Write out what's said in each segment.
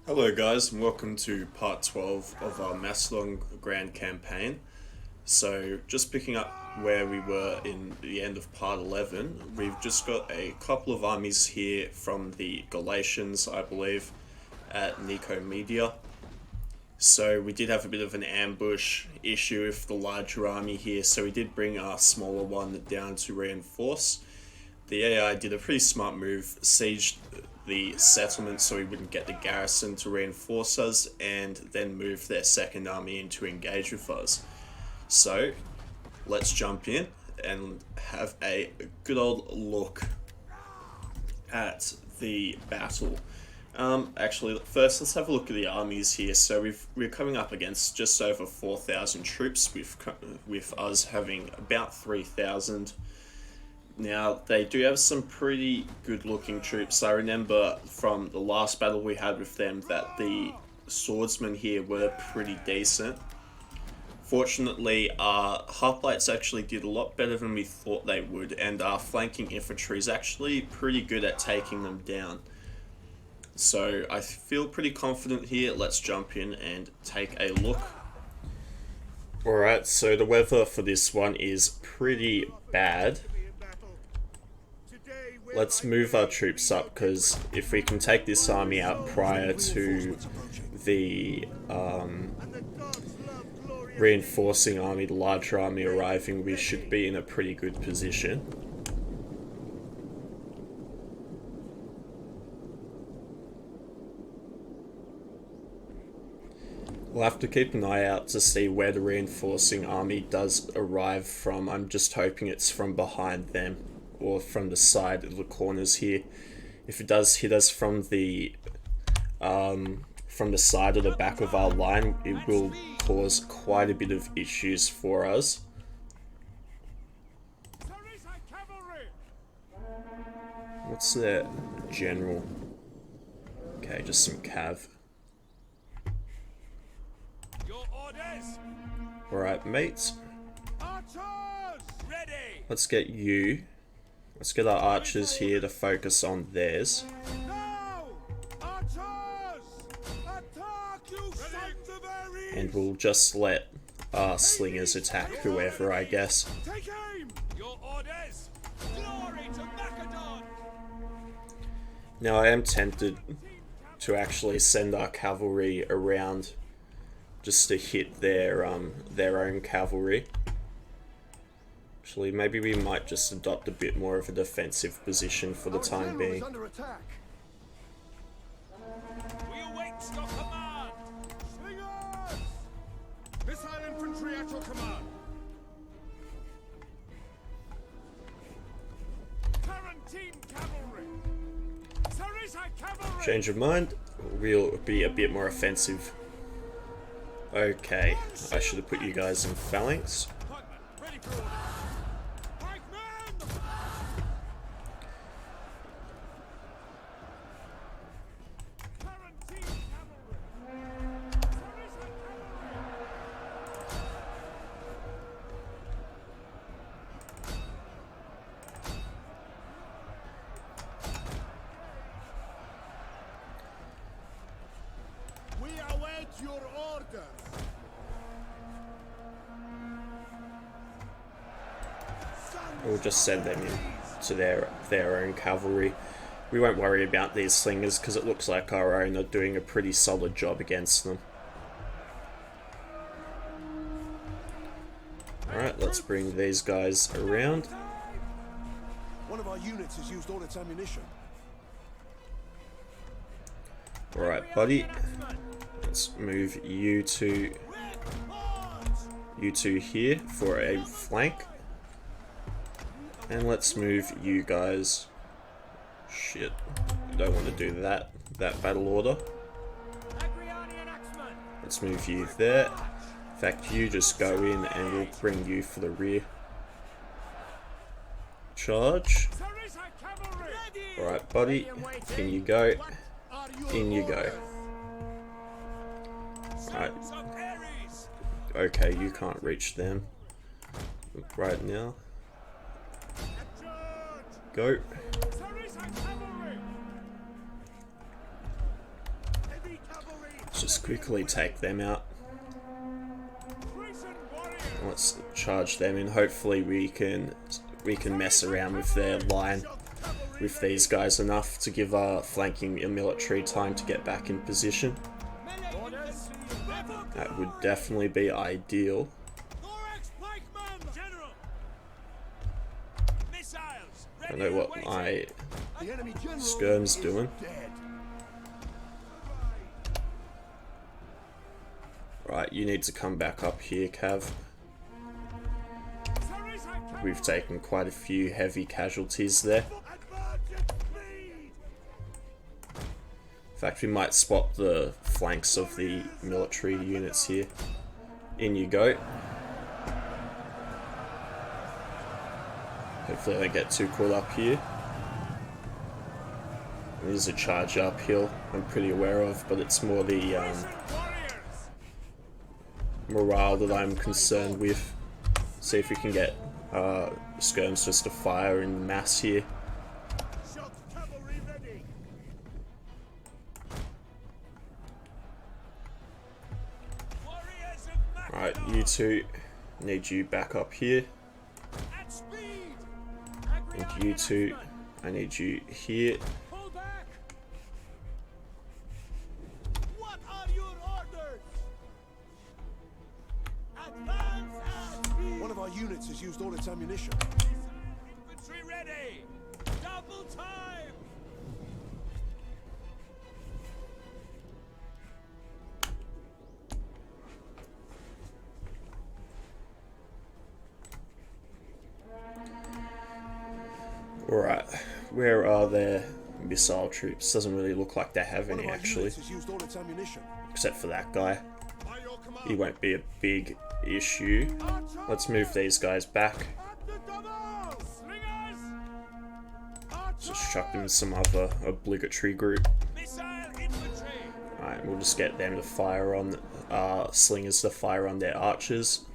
Hello guys and welcome to part 12 of our Macedon Grand Campaign. So just picking up where we were in the end of part 11, we've just got a couple of armies here from the Galatians, I believe, at Nikomedeia. So we did have a bit of an ambush issue with the larger army here, so we did bring our smaller one down to reinforce. The AI did a pretty smart move, sieged the settlement so we wouldn't get the garrison to reinforce us, and then move their second army in to engage with us. So let's jump in and have a good old look at the battle. Actually, first let's have a look at the armies here. So we're coming up against just over 4,000 troops, with us having about 3,000. Now, they do have some pretty good looking troops. I remember from the last battle we had with them that the swordsmen here were pretty decent. Fortunately, our hoplites actually did a lot better than we thought they would, and our flanking infantry is actually pretty good at taking them down. So I feel pretty confident here. Let's jump in and take a look. Alright, so the weather for this one is pretty bad. Let's move our troops up, because if we can take this army out prior to the reinforcing army, the larger army arriving, we should be in a pretty good position. We'll have to keep an eye out to see where the reinforcing army does arrive from. I'm just hoping it's from behind them, or from the side of the corners here. If it does hit us from the side or the back of our line, it will cause quite a bit of issues for us. What's their general? Okay, just some cav. Alright, mates. Let's get you. Let's get our archers here to focus on theirs. And we'll just let our slingers attack whoever, I guess. Now I am tempted to actually send our cavalry around just to hit their own cavalry. Actually, maybe we might just adopt a bit more of a defensive position for the time being. We await your command. Slingers! Missile infantry at your command. Quarantine cavalry. Sarissa cavalry. Change of mind. We'll be a bit more offensive. Okay, I should have put you guys in phalanx. Ready for order. Your orders. We'll just send them in to their own cavalry. We won't worry about these slingers because it looks like our own are doing a pretty solid job against them. Alright, let's bring these guys around. One of our units has used all its ammunition. Alright, buddy. Let's move you two here for a flank. And let's move you guys. Shit, we don't want to do that battle order. Let's move you there. In fact, you just go in and we'll bring you for the rear. Charge. Alright, buddy. In you go. In you go. Right. Okay, you can't reach them right now. Go. Just quickly take them out. Let's charge them in. Hopefully we can mess around with their line with these guys enough to give our flanking military time to get back in position. That would definitely be ideal. I don't know what my skirm's doing. Right, you need to come back up here, Cav. We've taken quite a few heavy casualties there. In fact, we might swap the flanks of the military units here. In you go. Hopefully I don't get too caught up here. There's a charge uphill I'm pretty aware of, but it's more the morale that I'm concerned with. See if we can get skirms just to fire in mass here. Alright, you two, need you back up here. And you two, I need you here. What are your orders? Advance at speed. One of our units has used all its ammunition. Infantry ready! Double time! Alright, where are their missile troops? Doesn't really look like they have any actually. Except for that guy. He won't be a big issue. Let's move these guys back. Just chuck them in some other obligatory group. Alright, we'll just get them to fire on slingers to fire on their archers.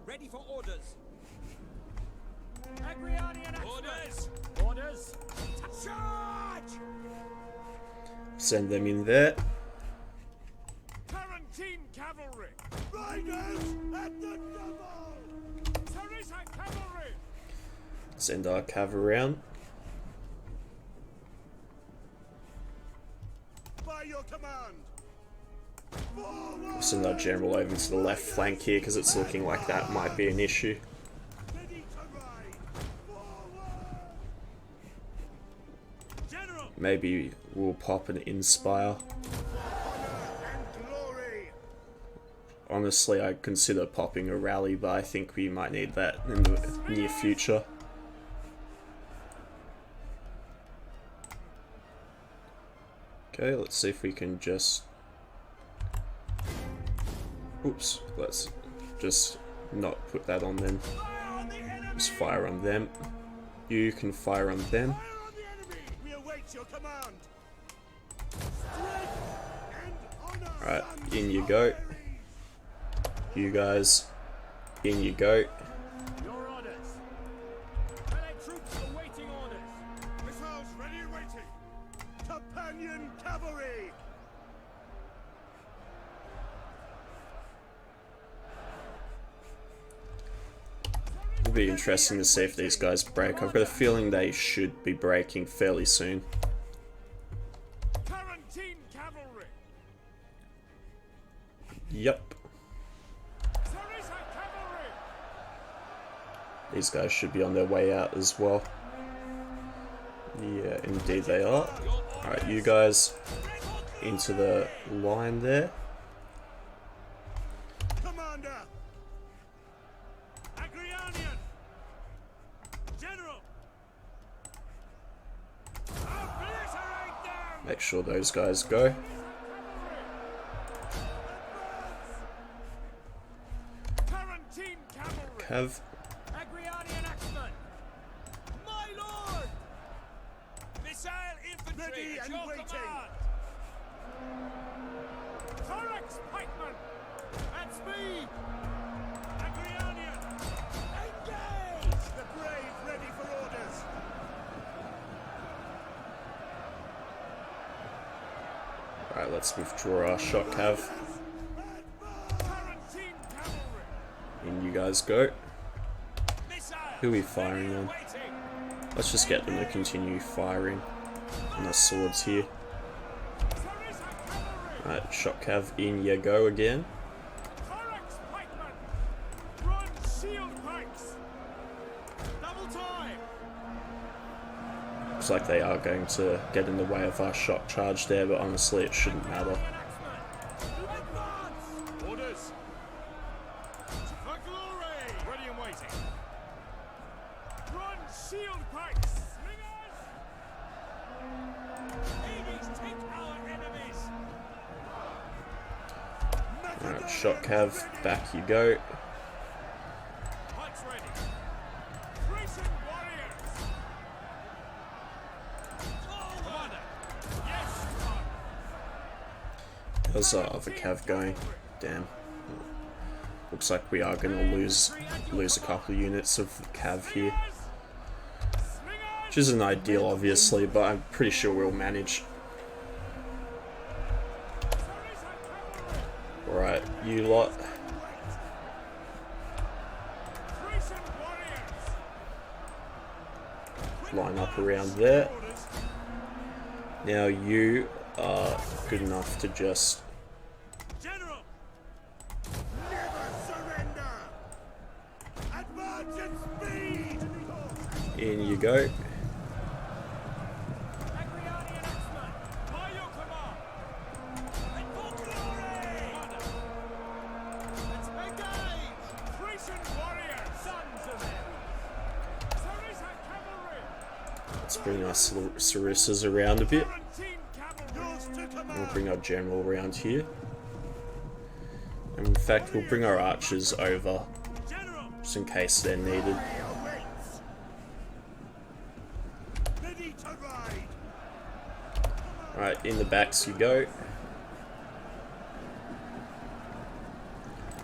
Ready for orders. Orders. Orders. Charge. Send them in there. Tarantine cavalry. Riders at the double. Sarissa cavalry. Send our cav around. By your command. We'll send our general over to the left flank here because it's looking like that might be an issue. Maybe we'll pop an Inspire. Honestly, I'd consider popping a rally, but I think we might need that in the near future. Okay, let's see if we can just... Oops, let's just not put that on them. Just fire on them. You can fire on them. Alright, in you go. You guys, in you go. Your orders. Allied troops awaiting orders. Missiles ready and waiting. Companion cavalry. It'll be interesting to see if these guys break. I've got a feeling they should be breaking fairly soon. Tarantine cavalry. Yep. Sarissa cavalry. These guys should be on their way out as well. Yeah, indeed they are. Alright, you guys into the line there. Commander. Agrianian. General. Obliterate them. Make sure those guys go. Tarantine cavalry. Cav. Agrianian axemen. My lord. Missile infantry Ready at and your waiting. command. Thorax pikemen. At speed. Agrianian. Engage. let's withdraw our shock cav. In you guys go. Who are we firing on? Let's just get them to continue firing on the swords here. Alright, shock cav, in you go again. Looks like they are going to get in the way of our shock charge there, but honestly it shouldn't matter. Orders. For glory. Ready and waiting. Run, shield pikes. Slingers. Hades, take our enemies. Alright, shock cav, back you go. Pikes ready. Grayson warriors. Commander. Yes, Commander. How's our other cav going? Damn. Looks like we are going to lose a couple of units of cav here. Which isn't ideal, obviously, but I'm pretty sure we'll manage. Alright, you lot. Line up around there. Now you are good enough to just... General. Never surrender! Advance at speed! In you go. By your command. And for glory. Let's engage. Grayson warriors. Sons of Ares. Sarissa cavalry. Let's bring our Sarissas around a bit. Yours to We'll command! bring our general around here. And in fact, we'll bring our archers over, General. just in case they're needed. Awaits! Ready to ride! Alright, in the backs you go.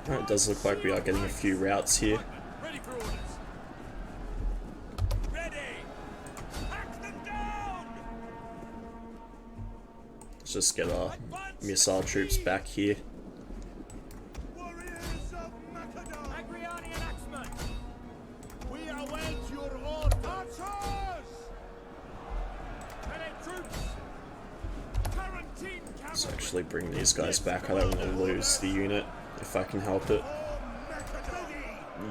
Alright, it does look like we are getting a few routes here. Ready for orders. Ready. Hack them down. Let's just get our missile troops back here. Warriors of Macedon! Agriani and Axeman. We await your order! Archers. Melee troops. Tarantine Let's cavalry. actually bring these guys back. I don't want to lose the unit if I can help it.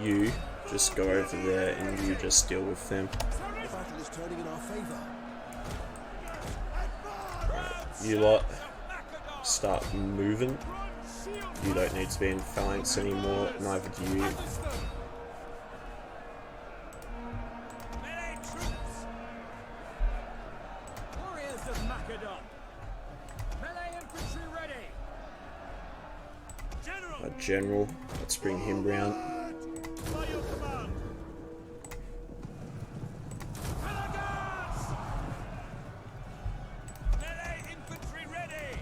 You just go over there and you just deal with them. The battle is turning in our favor. You lot start moving. You don't need to be in phalanx anymore, neither do you. Melee troops. Warriors of Macedon. Melee infantry ready. General. Our general, let's bring him round. By your command. Pelagas. Melee infantry ready.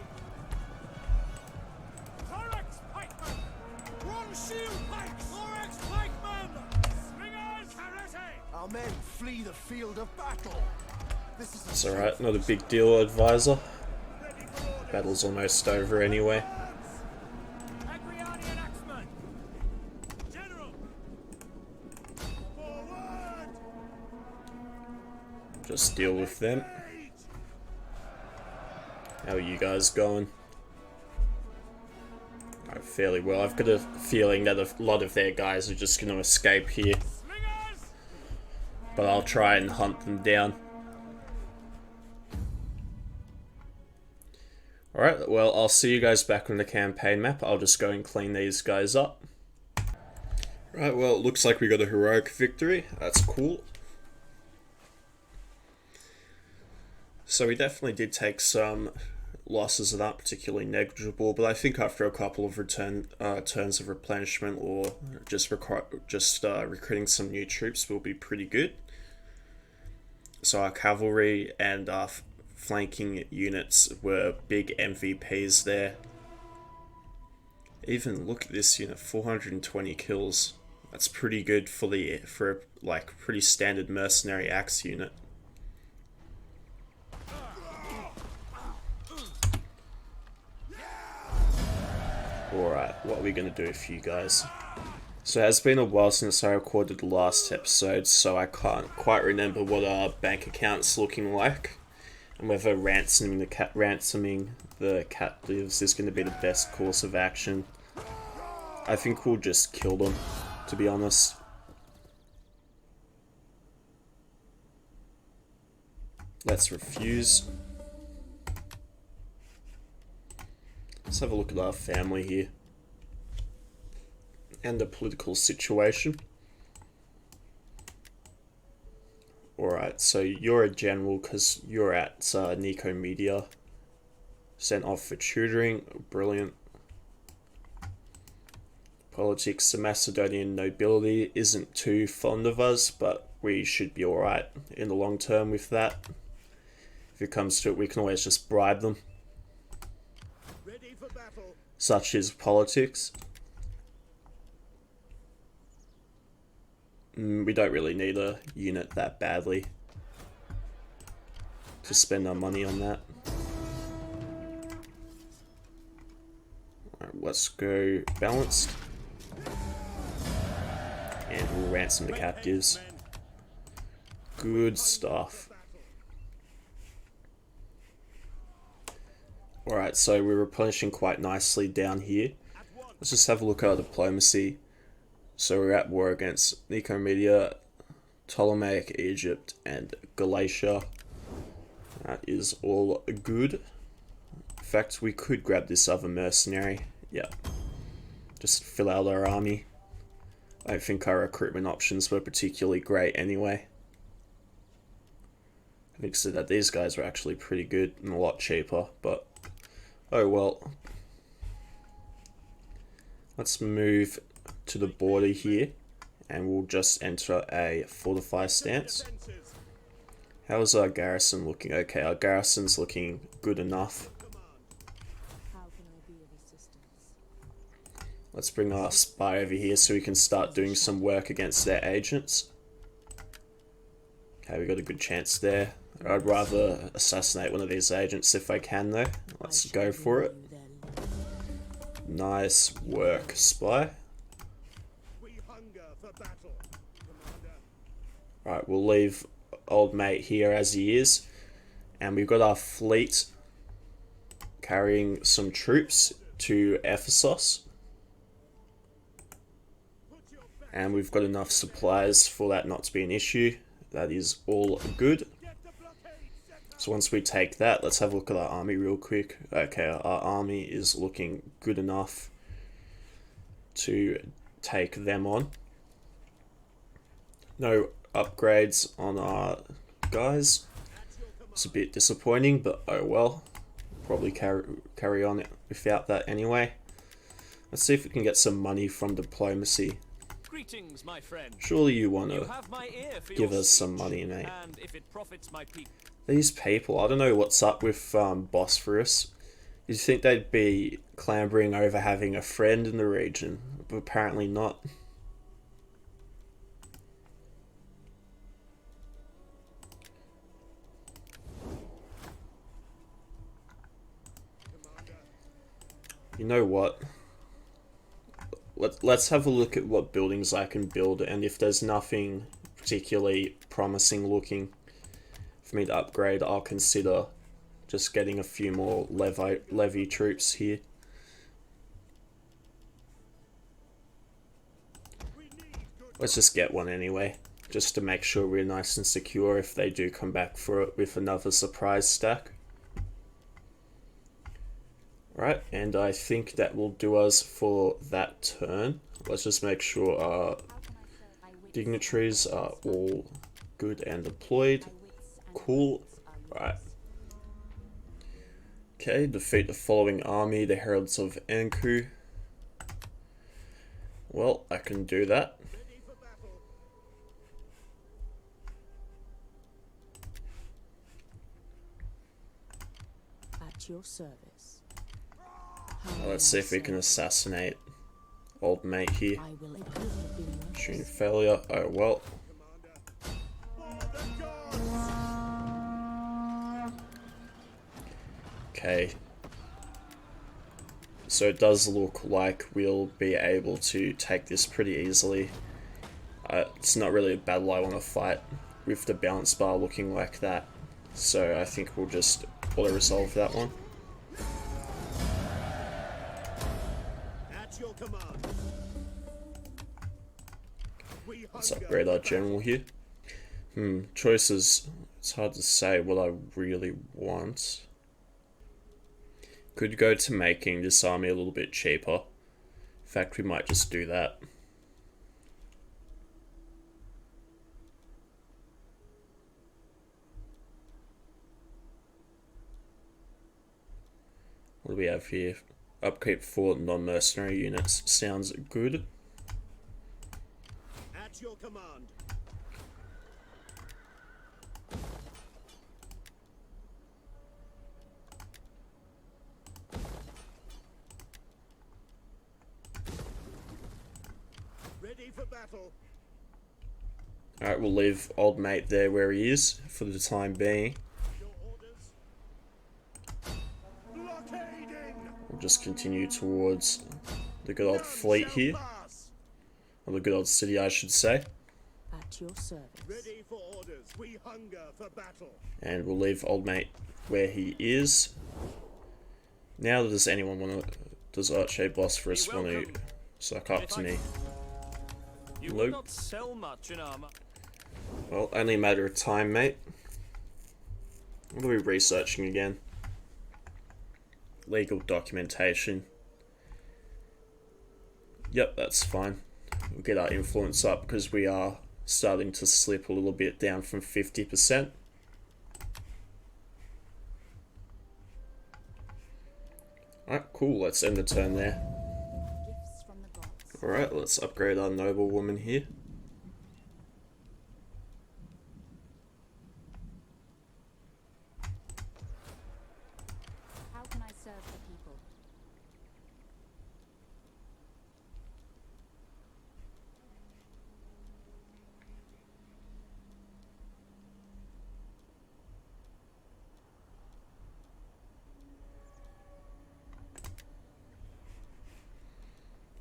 Thorax pikemen. One shield pikes. Thorax pikemen. Slingers. Karate. Our men flee the field of battle. This is It's alright, not a big deal, advisor. Battle's almost over anyway. Agriani and Axeman. General. Forward. Just deal with them. How are you guys going? Oh, fairly well. I've got a feeling that a lot of their guys are just going to escape here, Slingers. but I'll try and hunt them down. Alright, well, I'll see you guys back on the campaign map. I'll just go and clean these guys up. Right, well, it looks like we got a heroic victory. That's cool. So we definitely did take some losses that aren't particularly negligible, but I think after a couple of turns of replenishment or just recruiting some new troops will be pretty good. So our cavalry and our flanking units were big MVPs there. Even look at this unit, 420 kills. That's pretty good for like pretty standard mercenary axe unit. Alright, what are we going to do for you guys? So it has been a while since I recorded the last episode, so I can't quite remember what our bank account's looking like, and whether ransoming the captives is going to be the best course of action. I think we'll just kill them, to be honest. Let's refuse. Let's have a look at our family here and the political situation. Alright, so you're a general because you're at Nikomedeia. Sent off for tutoring. Brilliant. Politics, the Macedonian nobility isn't too fond of us, but we should be alright in the long term with that. If it comes to it, we can always just bribe them. Ready for battle. Such is politics. We don't really need a unit that badly to spend our money on that. Alright, let's go balanced. And we'll ransom the captives. Good stuff. Alright, so we're replenishing quite nicely down here. Let's just have a look at our diplomacy. So we're at war against Nikomedeia, Ptolemaic Egypt, and Galatia. That is all good. In fact, we could grab this other mercenary. Yeah. Just fill out our army. I don't think our recruitment options were particularly great anyway. I think so that these guys were actually pretty good and a lot cheaper, but oh well. Let's move to the border here and we'll just enter a fortify stance. How's our garrison looking? Okay, our garrison's looking good enough. Let's bring our spy over here so we can start doing some work against their agents. Okay, we got a good chance there. I'd rather assassinate one of these agents if I can though. Let's go for it. Nice work, spy. Right, we'll leave old mate here as he is. And we've got our fleet carrying some troops to Ephesus. And we've got enough supplies for that not to be an issue. That is all good. So once we take that, let's have a look at our army real quick. Okay, our army is looking good enough to take them on. No upgrades on our guys. It's a bit disappointing, but oh well. Probably carry on without that anyway. Let's see if we can get some money from diplomacy. Greetings, my friend. Surely you want You to have my ear for give your us some speech, money, mate. And if it profits my people. These people, I don't know what's up with Bosphorus. You'd think they'd be clambering over having a friend in the region, but apparently not. You know what? Let's have a look at what buildings I can build, and if there's nothing particularly promising looking for me to upgrade, I'll consider just getting a few more levy troops here. Let's just get one anyway, just to make sure we're nice and secure if they do come back for it with another surprise stack. Right, and I think that will do us for that turn. Let's just make sure our dignitaries are all good and deployed. Cool. Right. Okay, defeat the following army, the Heralds of Anku. Well, I can do that. At your service. Let's see if we can assassinate old mate here. I will equip the Shooting failure. Oh well. Okay. So it does look like we'll be able to take this pretty easily. It's not really a battle I want to fight with the balance bar looking like that. So I think we'll just auto-resolve that one. At your command. Let's upgrade our general here. Choices. It's hard to say what I really want. Could go to making this army a little bit cheaper. In fact, we might just do that. What do we have here? Upkeep for non-mercenary units. Sounds good. At your command. Ready for battle. Alright, we'll leave old mate there where he is for the time being. Your orders. Blockading. We'll just continue towards the good old fleet here. Or the good old city, I should say. At your service. Ready for orders. We hunger for battle. And we'll leave old mate where he is. Now, does anyone want to... Does Archibosphorus want to suck up to me? You Luke? will not sell much in armor. Well, only a matter of time, mate. What are we researching again? Legal documentation. Yep, that's fine. We'll get our influence up because we are starting to slip a little bit down from 50%. Alright, cool. Let's end the turn there. Gifts from the gods. Alright, let's upgrade our noblewoman here. How can I serve the people?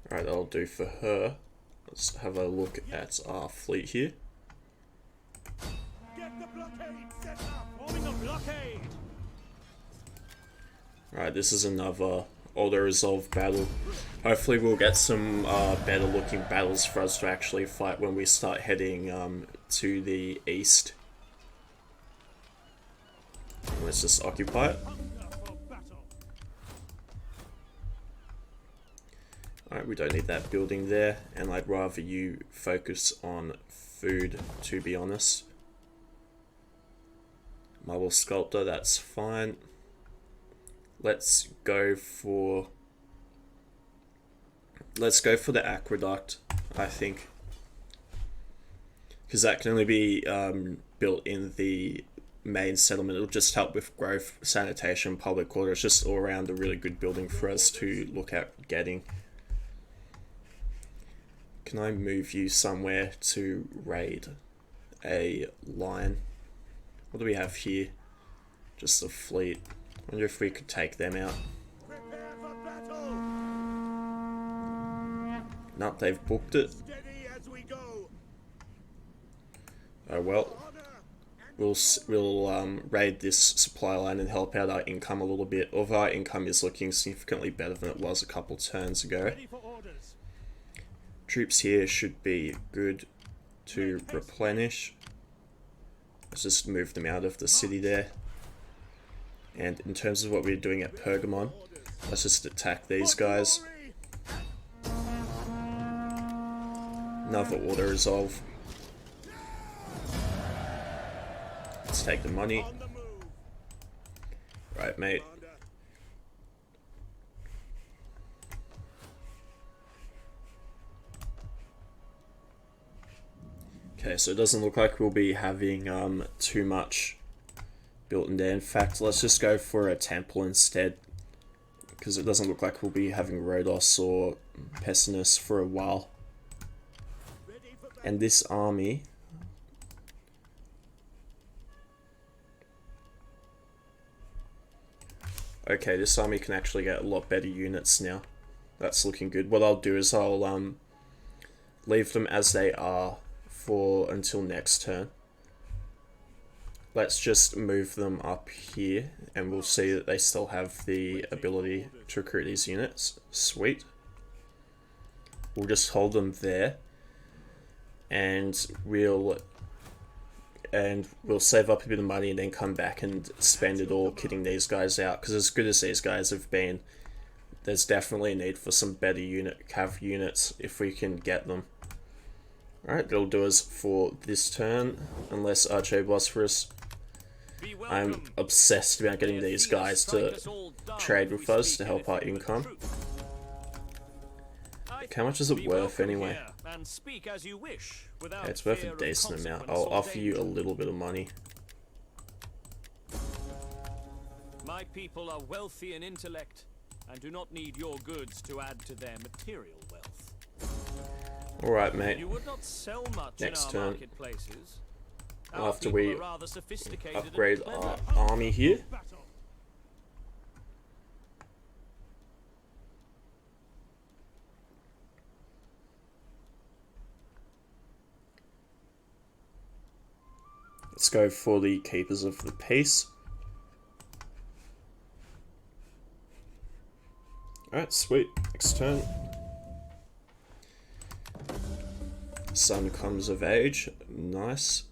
Alright, that'll do for her. Let's have a look at our fleet here. Get the blockade set up. Forming a blockade. Alright, this is another auto-resolve battle. Hopefully we'll get some better looking battles for us to actually fight when we start heading to the east. Let's just occupy it. Alright, we don't need that building there, and I'd rather you focus on food, to be honest. Marble sculptor, that's fine. Let's go for the aqueduct, I think, because that can only be built in the main settlement. It'll just help with growth, sanitation, public order. It's just all around a really good building for us to look at getting. Can I move you somewhere to raid a line? What do we have here? Just a fleet. Wonder if we could take them out. Prepare for battle. Nope, they've booked it. Steady as we go. Oh well. Honor. We'll raid this supply line and help out our income a little bit. Although our income is looking significantly better than it was a couple turns ago. Ready for orders. Troops here should be good to replenish. Let's just move them out of the city there. And in terms of what we're doing at Pergamon, let's just attack these guys. Another auto-resolve. Let's take the money. On the move. Right, mate. Commander. Okay, so it doesn't look like we'll be having too much built in there. In fact, let's just go for a temple instead, because it doesn't look like we'll be having Rhodes or Pessinus for a while. Ready for battle. And this army, Okay, this army can actually get a lot better units now. That's looking good. What I'll do is I'll leave them as they are for until next turn. Let's just move them up here and we'll see that they still have the ability to recruit these units. Sweet. We'll just hold them there and we'll save up a bit of money and then come back and spend it all kitting these guys out, because as good as these guys have been, there's definitely a need for some better cav units if we can get them. Alright, that'll do us for this turn, unless Archobosphorus. I'm obsessed about getting these guys to trade with us to help our income. How much is it worth anyway? Okay, it's worth a decent amount. I'll offer you a little bit of money. My people are wealthy in intellect and do not need your goods to add to their material wealth. Alright, mate. You would not sell much Next in our turn. marketplaces. After we upgrade our army here. Let's go for the Keepers of the Peace. Alright, sweet. Next turn. Son comes of age. Nice.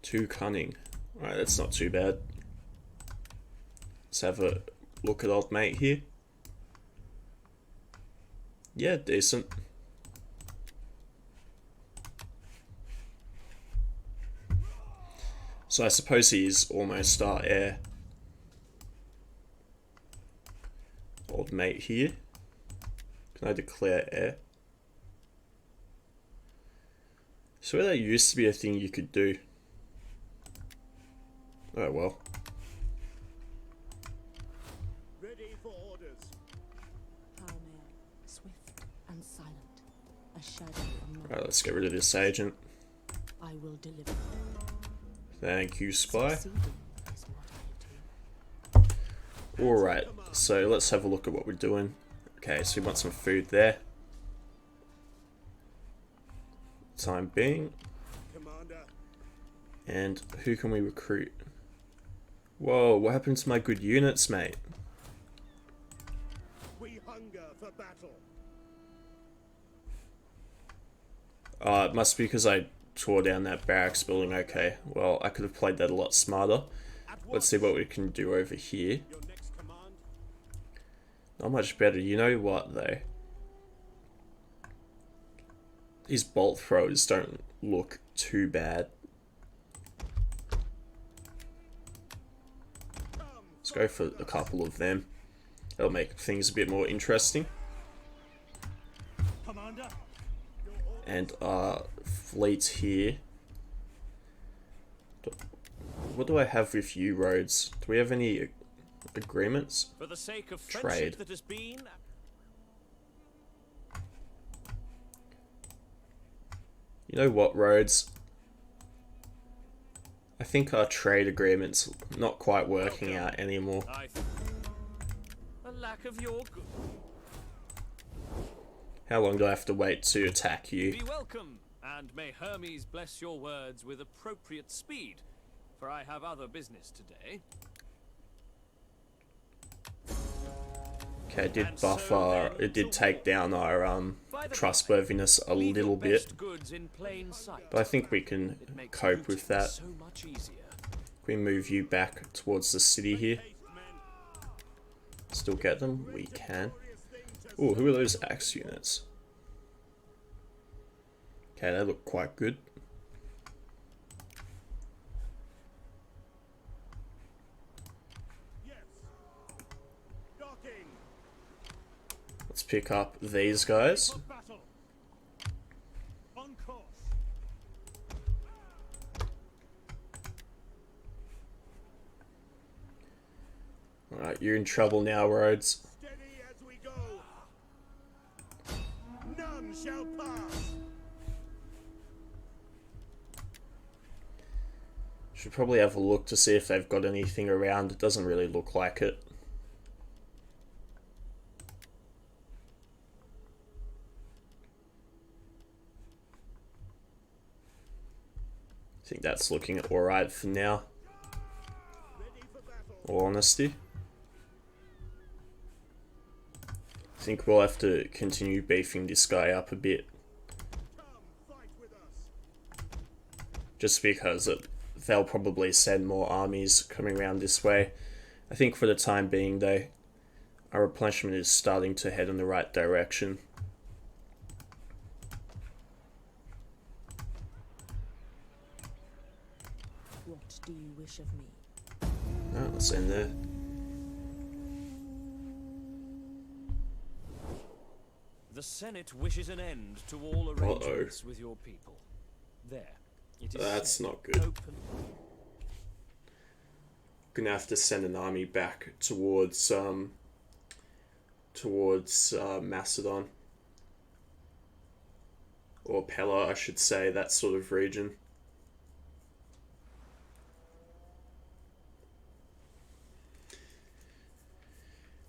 2 cunning. Alright, that's not too bad. Let's have a look at old mate here. Yeah, decent. So I suppose he's almost our heir. Old mate here. Can I declare heir? So that used to be a thing you could do. Oh well. Ready for orders. Pioneer, swift and silent, a shadow among Alright, let's get rid of this agent. I will deliver. Thank you, spy. Succeeding is what I do. Alright, so let's have a look at what we're doing. Okay, so we want some food there. Time being. Commander. And who can we recruit? Whoa, what happened to my good units, mate? We hunger for battle. It must be because I tore down that barracks building. Okay, well, I could have played that a lot smarter. Let's see what we can do over here. Your next command. Not much better. You know what, though? These bolt throwers don't look too bad. Let's go for a couple of them. That'll make things a bit more interesting. Commander. And our fleet here. What do I have with you, Rhodes? Do we have any agreements? For the sake of Trade. friendship that has been. You know what, Rhodes? I think our trade agreement's not quite working out anymore. A lack of your good. How long do I have to wait to attack you? Be welcome, and may Hermes bless your words with appropriate speed, for I have other business today. Okay, it did buff our, it did take down our trustworthiness a little bit, but I think we can cope with that. So much easier. We move you back towards the city here. Still get them? We can. Ooh, who are those axe units? Okay, they look quite good. Yes. Docking. Let's pick up these guys. For battle. On course. Alright, you're in trouble now, Rhodes. Steady as we go. None shall pass. Should probably have a look to see if they've got anything around. It doesn't really look like it. I think that's looking alright for now. All honesty. I think we'll have to continue beefing this guy up a bit. Just because they'll probably send more armies coming around this way. I think for the time being though, our replenishment is starting to head in the right direction. What do you wish of me? Oh, let's end there. The Senate wishes an end to all arrangements with your people. There. It is That's said not good. openly. Gonna have to send an army back towards Macedon. Or Pella, I should say, that sort of region.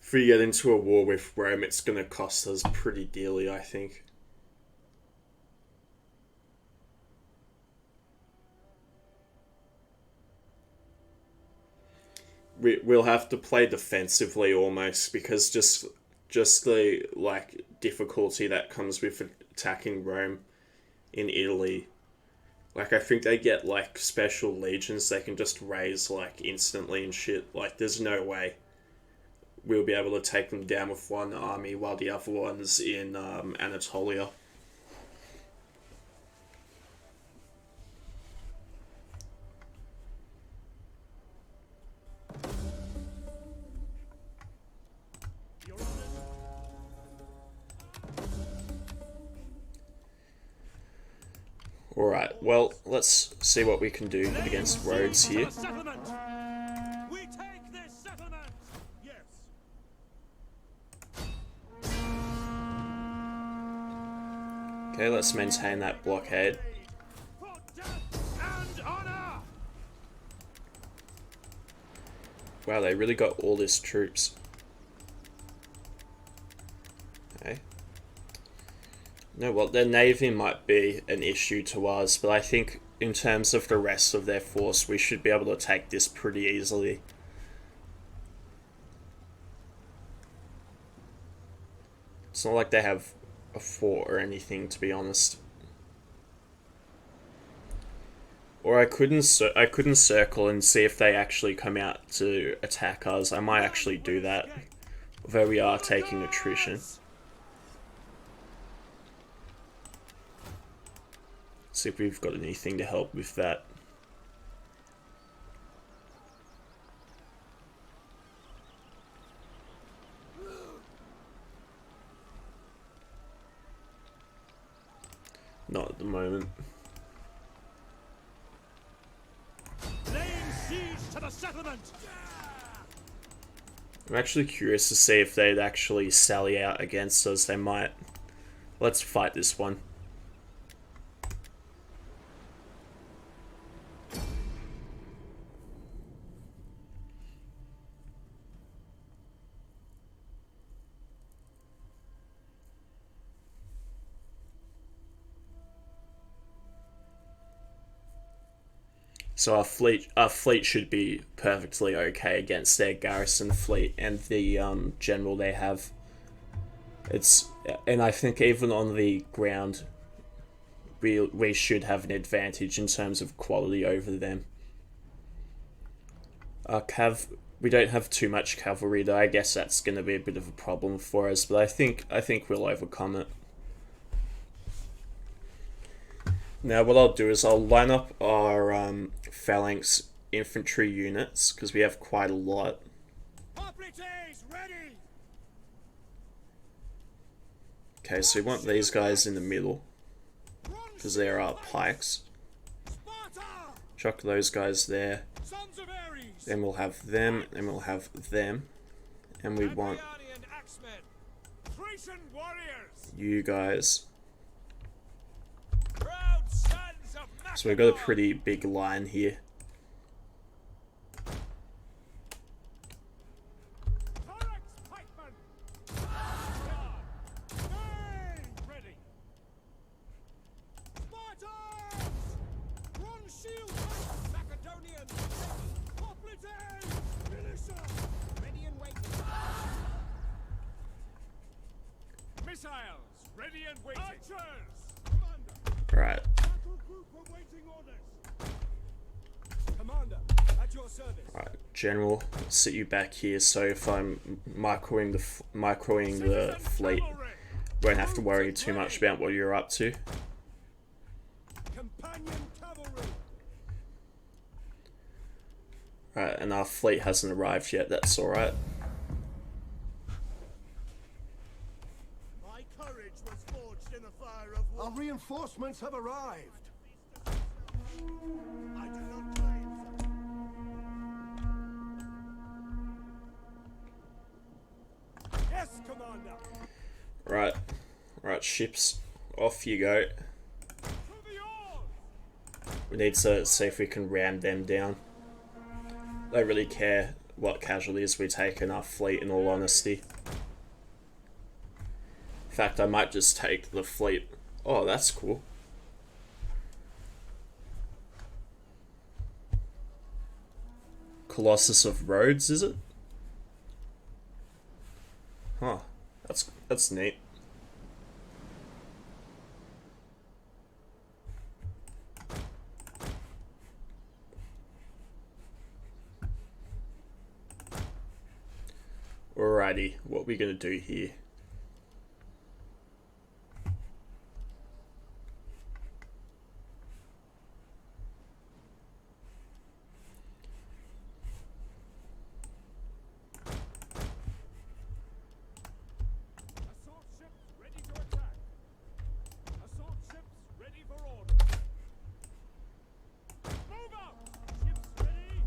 If we get into a war with Rome, it's going to cost us pretty dearly, I think. We'll have to play defensively almost, because just the like difficulty that comes with attacking Rome in Italy. Like, I think they get like special legions they can just raise like instantly and shit. Like, there's no way we'll be able to take them down with one army while the other one's in Anatolia. Alright, well, let's see what we can do against Rhodes here. We take this settlement. Yes. Okay, let's maintain that blockade. For death and honor. Wow, they really got all these troops. Okay. No, well, their navy might be an issue to us, but I think in terms of the rest of their force, we should be able to take this pretty easily. It's not like they have a fort or anything, to be honest. Or I couldn't circle and see if they actually come out to attack us. I might actually do that, although we are taking attrition. See if we've got anything to help with that. Not at the moment. Laying siege to the settlement. I'm actually curious to see if they'd actually sally out against us. They might. Let's fight this one. So our fleet should be perfectly okay against their garrison fleet and the general they have. And I think even on the ground, we should have an advantage in terms of quality over them. We don't have too much cavalry though. I guess that's going to be a bit of a problem for us, but I think we'll overcome it. Now what I'll do is I'll line up our phalanx infantry units, because we have quite a lot. Ready. Okay, so we want these guys in the middle, because they're our pikes. Chuck those guys there. Then we'll have them, and we'll have them. And we want you guys. So we've got a pretty big line here. shield! Macedonian! Poplite! Militia! Ready and waiting. Missiles! Ready and waiting. Archers! Commander! Right. Battle group awaiting orders. Commander, at your service. Right, General, sit you back here. So if I'm microing the fleet, won't have to worry too much about what you're up to. Companion cavalry. Right, and our fleet hasn't arrived yet. That's all right. My courage was forged in the fire of war. Our reinforcements have arrived. I do not claim such. Yes, Commander. Right, right, ships, off you go. To the oars. We need to see if we can ram them down. Don't really care what casualties we take in our fleet, in all honesty. In fact, I might just take the fleet. Oh, that's cool. Colossus of Rhodes, is it? Huh. That's neat. Alrighty, what are we gonna do here? Assault ships ready to attack. Assault ships ready for order. Move out! Ships ready.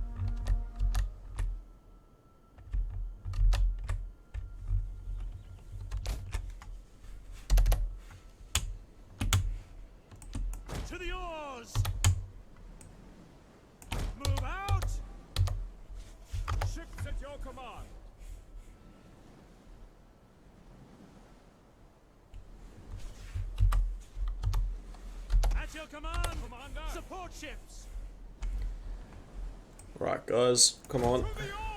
To the oars! Move out! Ships at your command. At your command, Commander! Support ships! Right, guys, come on.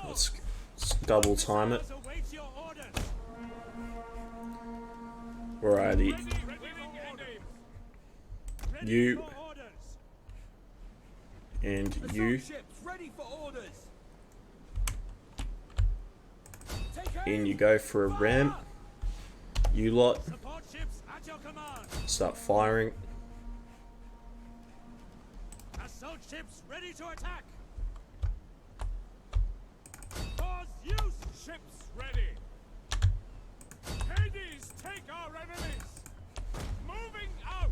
Let's double time it. Missiles await your orders. Alrighty, Ready for orders. Ready You- for orders. and you Ships ready for orders. in you go for a ram. You lot Support ships at your command. start firing. Assault ships ready to attack. Cause use ships ready. Hades, take our enemies. Moving out.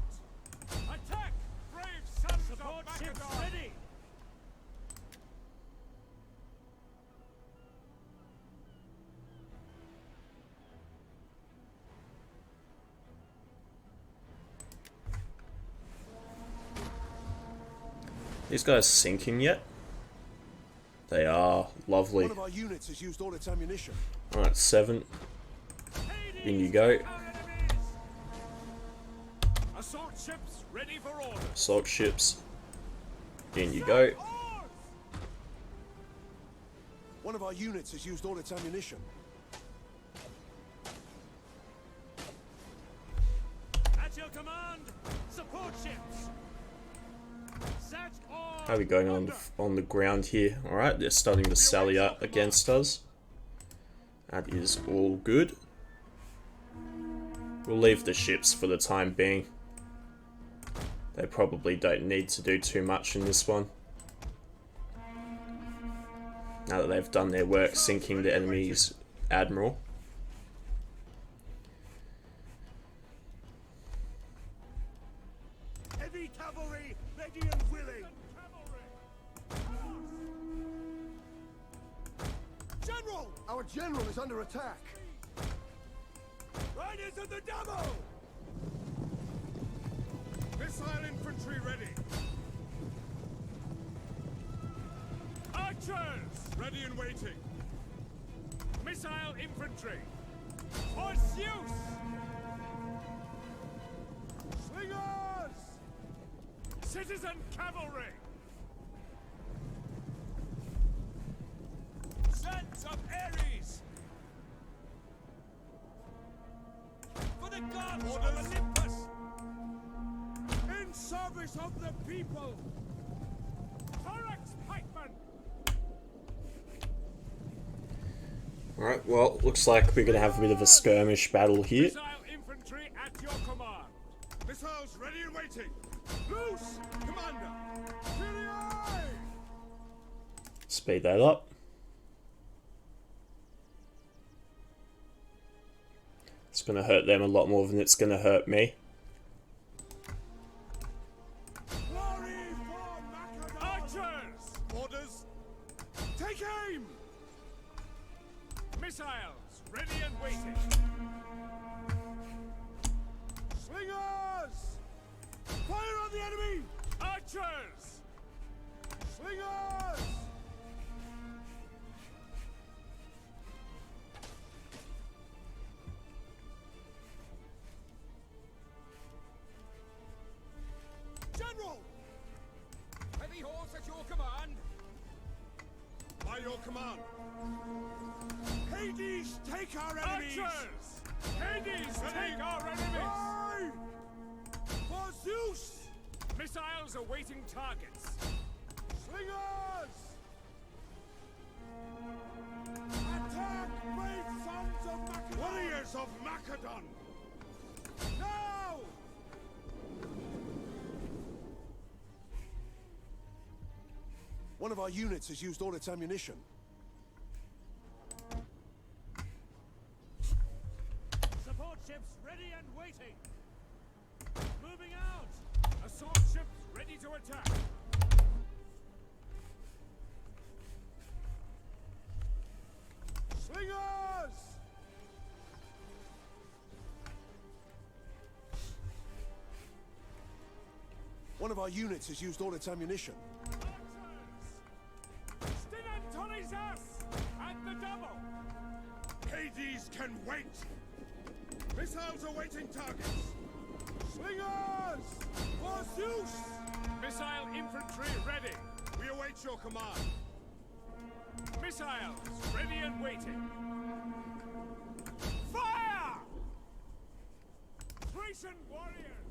Attack, brave sons of Macedon. Ships ready. These guys sinking yet? They are. Lovely. One of our units has used all its ammunition. Alright, 7. Hades, In you go. take our enemies. Assault ships ready for order. Assault ships. In you go. Oars. One of our units has used all its ammunition. At your command, support ships. Set all. How are we going on the ground here? Alright, they're starting to sally out against us. That is all good. We'll leave the ships for the time being. They probably don't need to do too much in this one. Now that they've done their work sinking the enemy's admiral. Heavy cavalry, ready and willing. General! Our general is under attack. Riders of the Damo! Missile infantry ready. Archers ready and waiting. Missile infantry. Horse use! Slingers! Citizen cavalry! Sons of Ares! For the gods of Olympus! In service of the people! Thorax pikemen! Alright, well, looks like we're gonna have a bit of a skirmish battle here. Missile infantry at your command! Missiles ready and waiting! Loose! Commander! Kyrie! Speed that up. It's gonna hurt them a lot more than it's gonna hurt me. Glory for Macedon! Archers! Orders! Take aim! Missiles ready and waiting! Slingers! Fire on the enemy! Archers! Slingers! General! Heavy horse at your command! By your command! Hades, take our enemies! Archers! Hades, take our enemies! Aye! For Zeus! Missiles awaiting targets! Slingers! Attack, brave sons of Macedon! Warriors of Macedon! Now! One of our units has used all its ammunition. Support ships ready and waiting! Moving out! Assault ships ready to attack! Slingers! One of our units has used all its ammunition. Stinantonis at the double! Hades can wait! Missiles awaiting targets! Slingers! For Zeus! Missile infantry ready! We await your command! Missiles ready and waiting! Fire! Thracian warriors!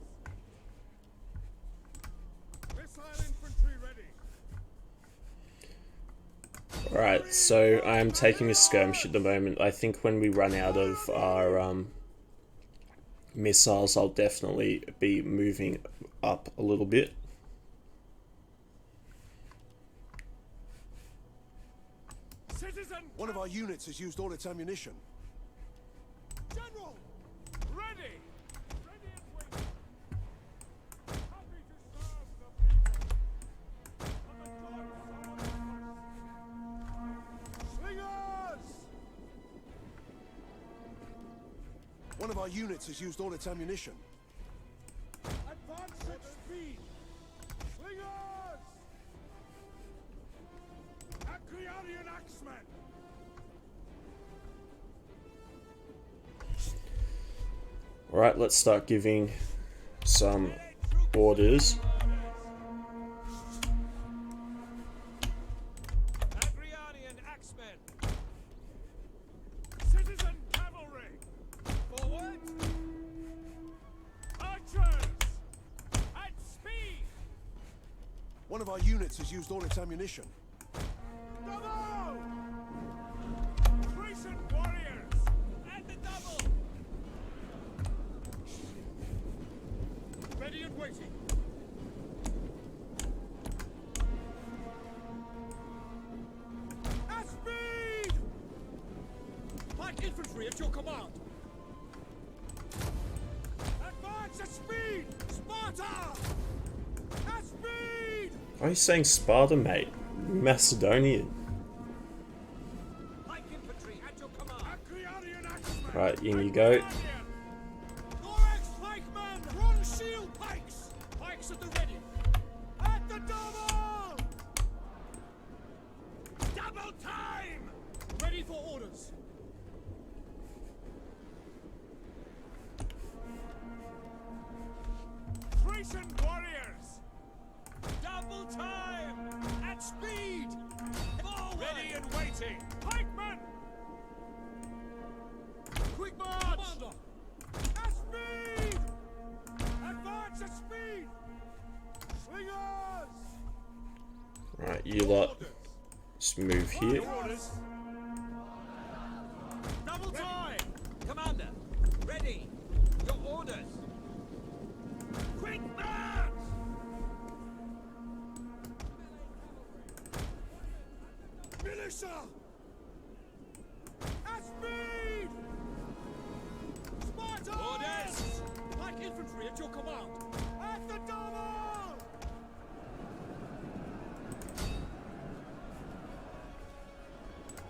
Missile infantry ready! Alright, so I'm taking a skirmish at the moment. I think when we run out of our missiles, I'll definitely be moving up a little bit. Citizen One of our units has used all its ammunition. General! Ready! Ready and waiting! Happy to serve the people! On the gods of Olympus! Slingers! One of our units has used all its ammunition. Advance at speed! Slingers! Acreonian axemen! Alright, let's start giving some orders. Acreonian axemen! Citizen cavalry! Forward! Archers! At speed! One of our units has used all its ammunition. Double! Thracian warriors! At the double! Ready and waiting! At speed! Light infantry at your command! Advance at speed! Sparta! At speed! Why are you saying Sparta, mate? Macedonian. Light infantry at your command! Acreonian axemen! Right, in you go. Thorax pikemen! Bronze shield pikes! Pikes at the ready! At the double! Double time! Ready for orders! Thracian warriors! Double time! At speed! Forward! Ready and waiting! Pikemen! Quick march! Commander! At speed! Advance at speed! Slingers! Right, you lot, just move here. Orders! Double time! Commander, ready! Your orders! Quick march! Militia! At speed! Spartans! Orders! Like infantry at your command! At the double!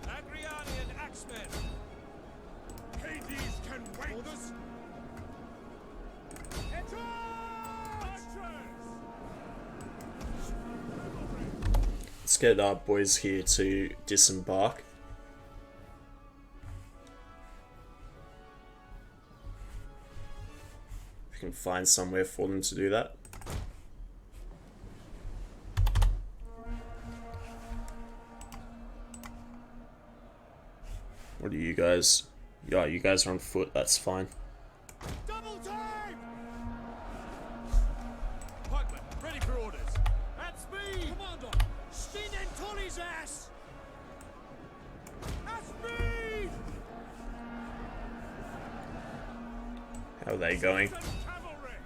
Agriani axemen! Hades can wait! Orders! Let's get our boys here to disembark. We can find somewhere for them to do that. What are you guys? Yeah, you guys are on foot, that's fine. Double time! Pikemen, ready for orders. At speed! Commander, Stin and Tolly's ass! At speed! How are they going? Cavalry!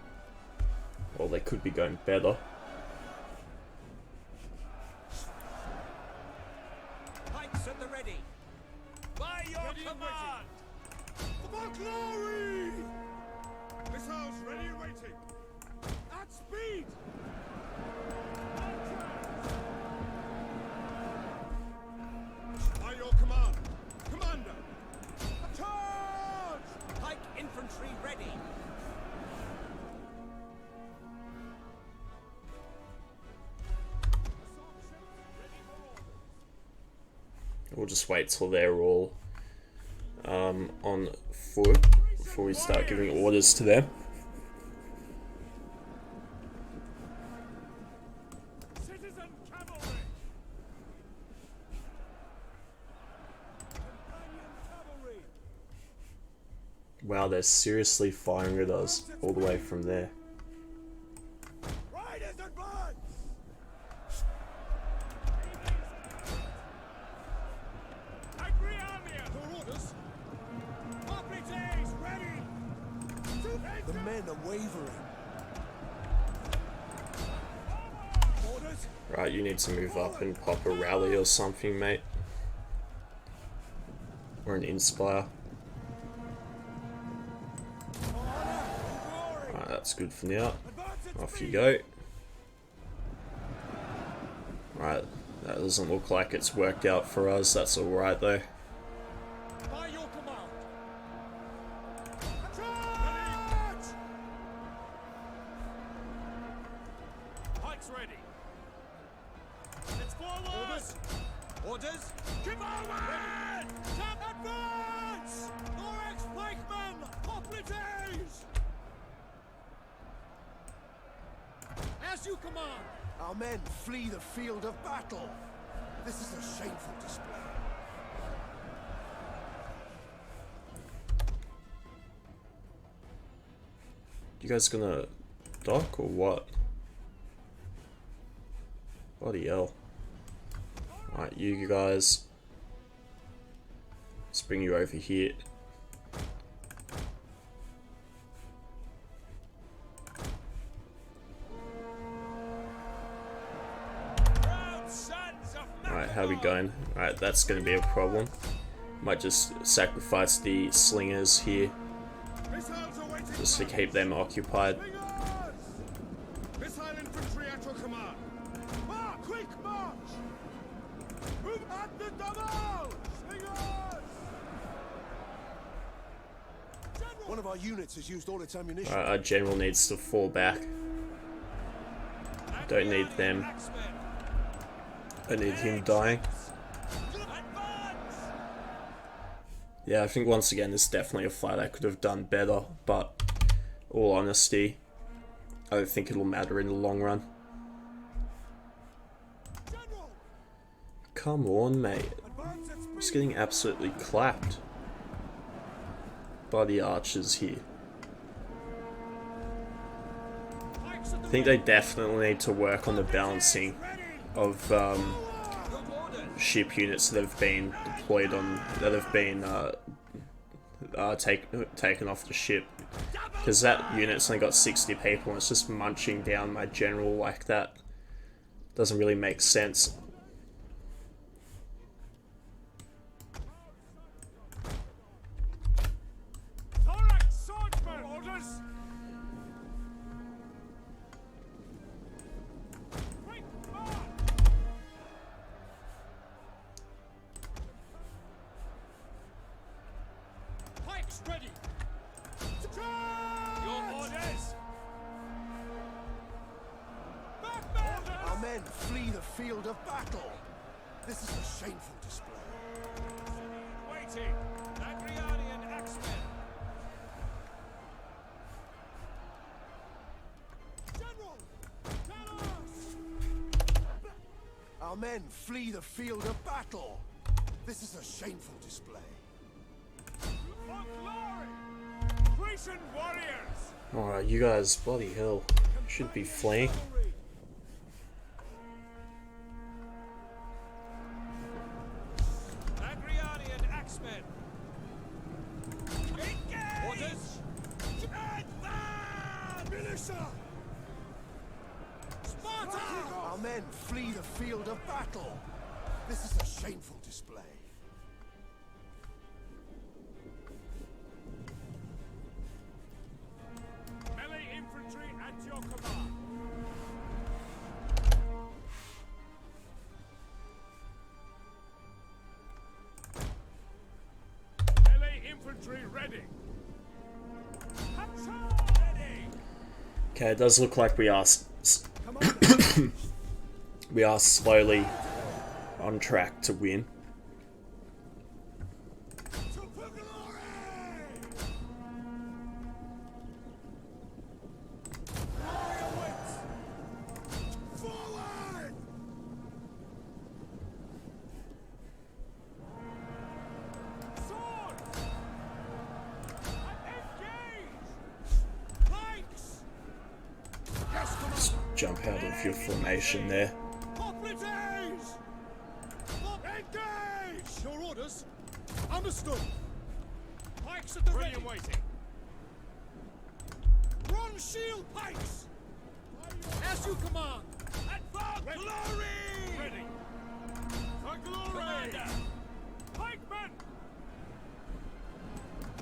Well, they could be going better. Pikes at the ready! By your command! For glory! Missiles ready and waiting! At speed! By your command! Commander! Charge! Pike infantry ready! We'll just wait till they're all on foot before we start giving orders to them. Citizen cavalry! Companion cavalry! Wow, they're seriously firing at us all the way from there. Riders advance! Agriania! For orders! Operatives ready! The men are wavering. Orders! Right, you need to move up and pop a rally or something, mate. Or an inspire. Right, that's good for now. Off you go. Right, that doesn't look like it's worked out for us. That's alright though. By your command! Charge! Pikes ready! It's forward! Orders! Orders! Keep forward! Tap advance! Norex pikemen! Operatives! As you command! Our men flee the field of battle. This is a shameful display. You guys gonna dock or what? Bloody hell. Right, you guys. Let's bring you over here. Proud sons of Alright, how we going? Alright, that's gonna be a problem. Might just sacrifice the slingers here Missiles awaiting just to keep them occupied. Slingers! Missile infantry at your command. Quick march! Move at the double! Slingers! General! One of our units has used all its ammunition. Alright, our general needs to fall back. Don't need them. Axemen! I need him dying. Advance! Yeah, I think once again, this is definitely a fight I could have done better, but all honesty, I don't think it'll matter in the long run. Come on, mate. Just getting absolutely clapped by the archers here. I think they definitely need to work on the balancing of ship units that have been deployed on, that have been taken off the ship. Because that unit's only got 60 people and it's just munching down my general like that. Doesn't really make sense. Ready! Your orders! Our men flee the field of battle. This is a shameful display. Waiting! Agrianian axemen! General! Tell us! Our men flee the field of battle. This is a shameful display. For glory! Grecian warriors! Alright, you guys, bloody hell, should be fleeing. Agrianian axemen! Engage! Orders! Advance! Militia! Sparta! Our men flee the field of battle. This is a shameful display. Melee infantry at your command. Melee infantry ready. Ready. Okay, it does look like we are we are slowly on track to win. Just jump out of your formation there. Engage! Your orders? Understood. Pikes at the ready and waiting. Run shield pikes! As you command! And for glory! Ready! For glory! Commander! Pikemen!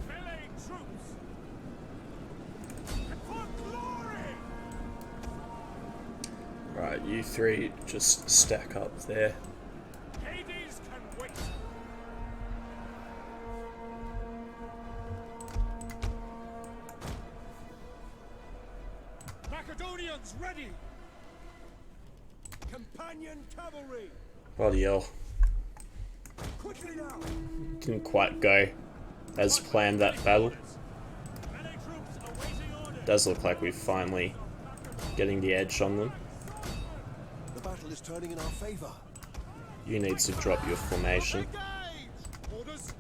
Melee troops! And for glory! Right, you three just stack up there. Hades can wait! Macedonians ready! Companion cavalry! Bloody hell. Quickly now! Didn't quite go as planned, that battle. Melee troops awaiting orders! Does look like we're finally getting the edge on them. The battle is turning in our favor. You need to drop your formation. Engage! Orders!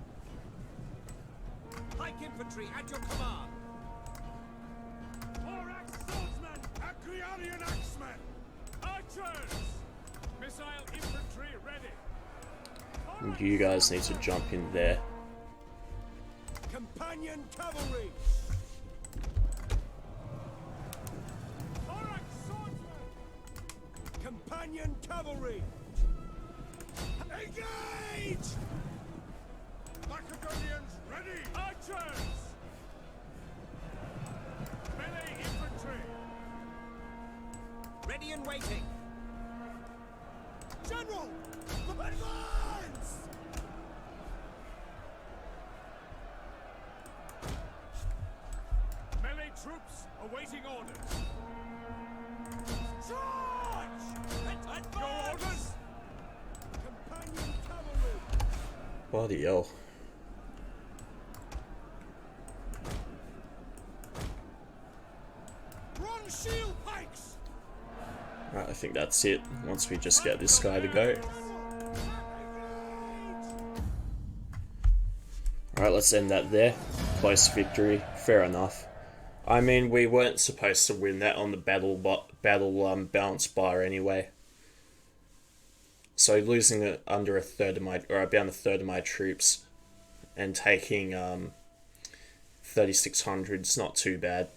Pike infantry at your command! Thorax swordsmen! Agrianian axemen! Archers! Missile infantry ready! And you guys need to jump in there. Companion cavalry! Thorax swordsmen! Companion cavalry! Engage! Macedonians ready! Archers! Melee infantry! Ready and waiting! General! Advance! Melee troops awaiting orders! Charge! Advance! Your orders! Companion cavalry! Bloody hell. Run shield pikes! Right, I think that's it. Once we just get this guy to go. Alright, let's end that there. Close victory. Fair enough. I mean, we weren't supposed to win that on the battle balance bar anyway. So losing it under a third of my, or about a third of my troops, and taking 3,600 is not too bad.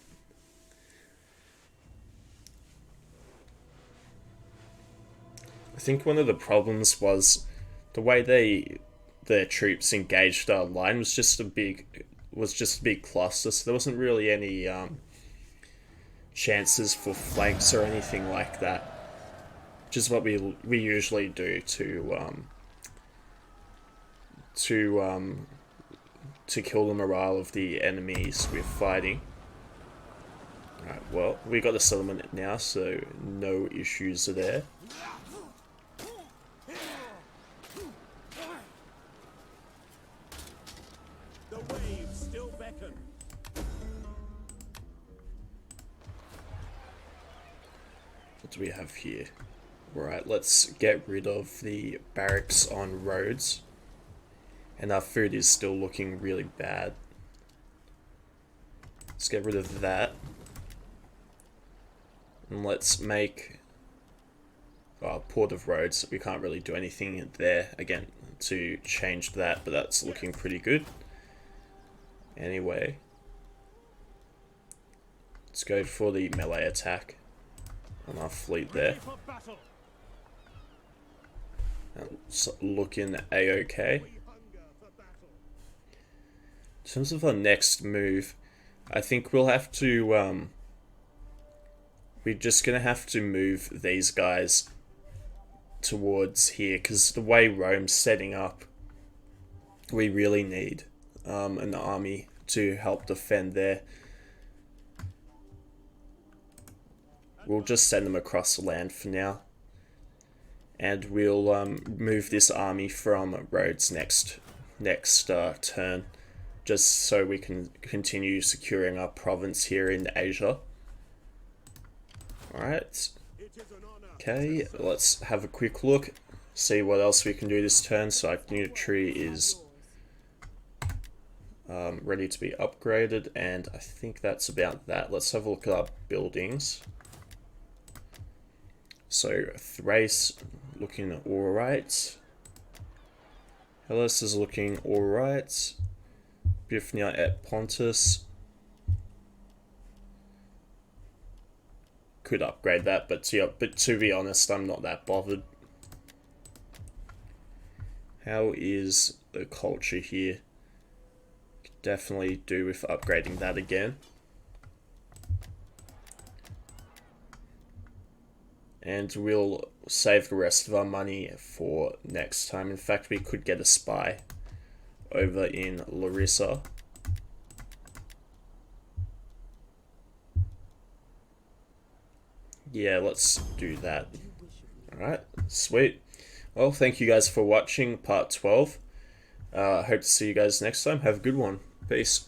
I think one of the problems was the way their troops engaged our line was just a big cluster. So there wasn't really any chances for flanks or anything like that. Which is what we usually do to kill the morale of the enemies we're fighting. Alright, well, we got the settlement now, so no issues are there. The waves still beckon. What do we have here? Right, let's get rid of the barracks on Rhodes. And our food is still looking really bad. Let's get rid of that. And let's make Port of Rhodes. We can't really do anything there again to change that, but that's looking pretty good. Anyway, let's go for the melee attack on our fleet there. For battle. It's looking a-okay. We hunger for battle. In terms of our next move, I think we'll have to, we're just gonna have to move these guys towards here, because the way Rome's setting up, we really need an army to help defend there. We'll just send them across the land for now. And we'll move this army from Rhodes next turn, just so we can continue securing our province here in Asia. Alright, It is an honor. okay, let's have a quick look, see what else we can do this turn. So our unitary is ready to be upgraded, and I think that's about that. Let's have a look at our buildings. So Thrace looking alright. Hellas is looking alright. Bithynia at Pontus. Could upgrade that, but to be honest, I'm not that bothered. How is the culture here? Could definitely do with upgrading that again. And we'll save the rest of our money for next time. In fact, we could get a spy over in Larissa. Yeah, let's do that. Alright, sweet. Well, thank you guys for watching part 12. Hope to see you guys next time. Have a good one. Peace.